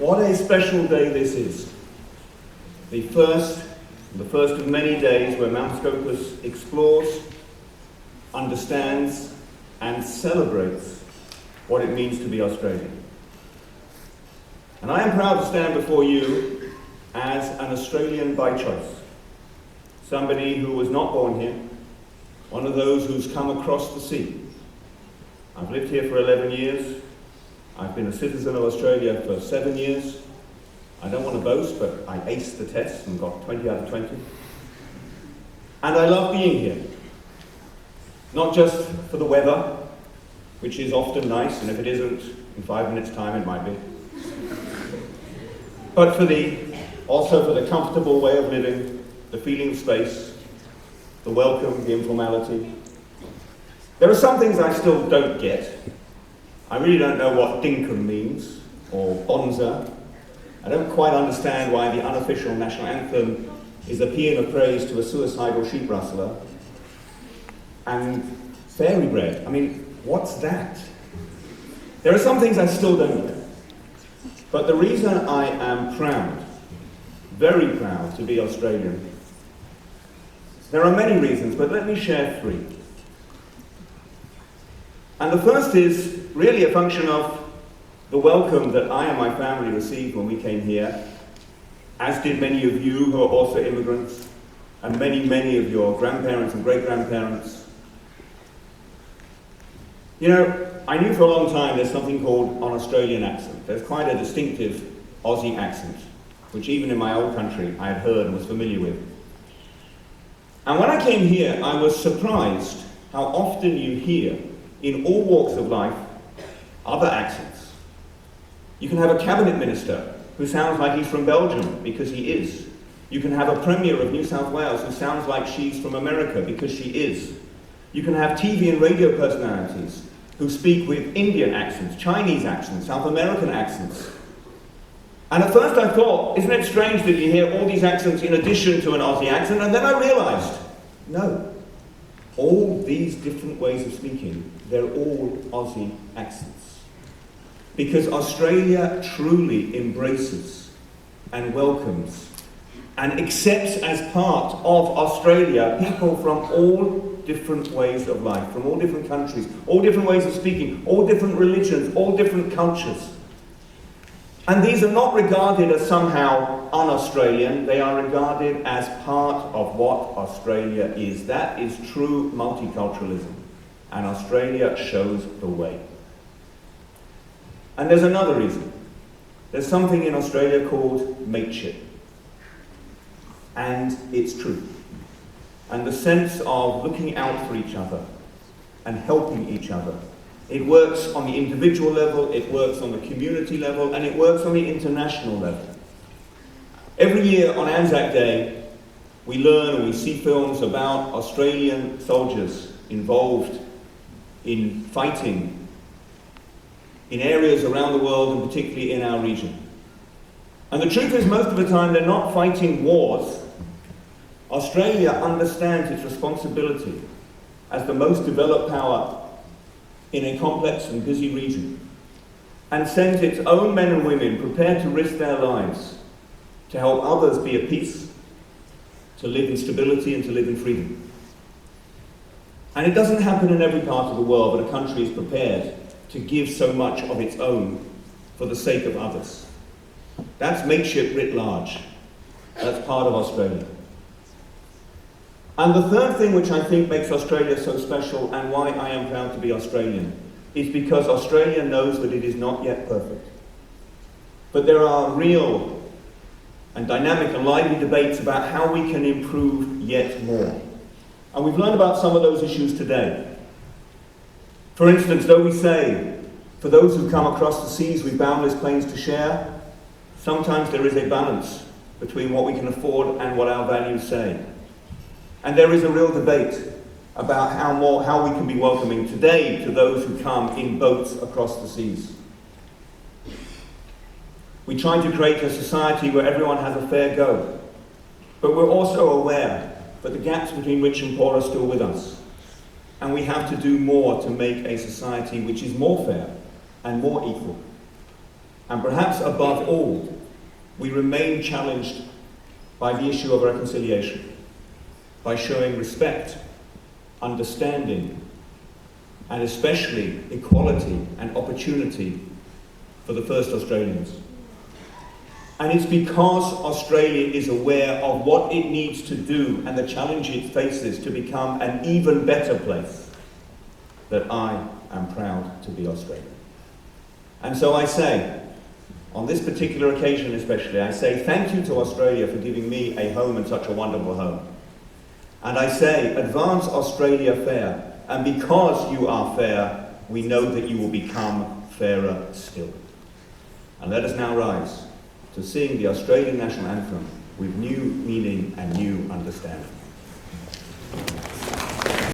What a special day this is. The first of many days where Mount Scopus explores, understands, and celebrates what it means to be Australian. And I am proud to stand before you as an Australian by choice. Somebody who was not born here, one of those who's come across the sea. I've lived here for 11 years. I've been a citizen of Australia for 7 years. I don't want to boast, but I aced the test and got 20 out of 20. And I love being here. Not just for the weather, which is often nice, and if it isn't, in 5 minutes' time it might be. But also for the comfortable way of living, the feeling of space, the welcome, the informality. There are some things I still don't get. I really don't know what dinkum means, or bonza. I don't quite understand why the unofficial national anthem is a paean of praise to a suicidal sheep rustler. And fairy bread, I mean, what's that? There are some things I still don't get. But the reason I am proud, very proud to be Australian, there are many reasons, but let me share 3. And the first is really a function of the welcome that I and my family received when we came here, as did many of you who are also immigrants, and many of your grandparents and great-grandparents. You know, I knew for a long time there's something called an Australian accent. There's quite a distinctive Aussie accent, which even in my old country I had heard and was familiar with. And when I came here, I was surprised how often you hear, in all walks of life, other accents. You can have a cabinet minister who sounds like he's from Belgium, because he is. You can have a premier of New South Wales who sounds like she's from America, because she is. You can have TV and radio personalities who speak with Indian accents, Chinese accents, South American accents. And at first I thought, isn't it strange that you hear all these accents in addition to an Aussie accent? And then I realized, no. All these different ways of speaking, they're all Aussie accents. Because Australia truly embraces and welcomes and accepts as part of Australia people from all different ways of life, from all different countries, all different ways of speaking, all different religions, all different cultures. And these are not regarded as somehow un-Australian, they are regarded as part of what Australia is. That is true multiculturalism, and Australia shows the way. And there's another reason. There's something in Australia called mateship. And it's true. And the sense of looking out for each other and helping each other. It works on the individual level, it works on the community level, and it works on the international level. Every year on Anzac Day, we learn and we see films about Australian soldiers involved in fighting in areas around the world, and particularly in our region. And the truth is, most of the time they're not fighting wars. Australia understands its responsibility as the most developed power in a complex and busy region, and sends its own men and women prepared to risk their lives to help others be at peace, to live in stability and to live in freedom. And it doesn't happen in every part of the world, but a country is prepared to give so much of its own for the sake of others. That's mateship writ large. That's part of Australia. And the third thing which I think makes Australia so special, and why I am proud to be Australian, is because Australia knows that it is not yet perfect. But there are real and dynamic and lively debates about how we can improve yet more. And we've learned about some of those issues today. For instance, though we say, for those who come across the seas with boundless plains to share, sometimes there is a balance between what we can afford and what our values say. And there is a real debate about how we can be welcoming today to those who come in boats across the seas. We try to create a society where everyone has a fair go, but we're also aware that the gaps between rich and poor are still with us. And we have to do more to make a society which is more fair and more equal. And perhaps above all, we remain challenged by the issue of reconciliation, by showing respect, understanding, and especially equality and opportunity for the first Australians. And it's because Australia is aware of what it needs to do and the challenge it faces to become an even better place that I am proud to be Australian. And so I say, on this particular occasion especially, I say thank you to Australia for giving me a home and such a wonderful home. And I say, advance Australia fair, and because you are fair, we know that you will become fairer still. And let us now rise to sing the Australian National Anthem with new meaning and new understanding.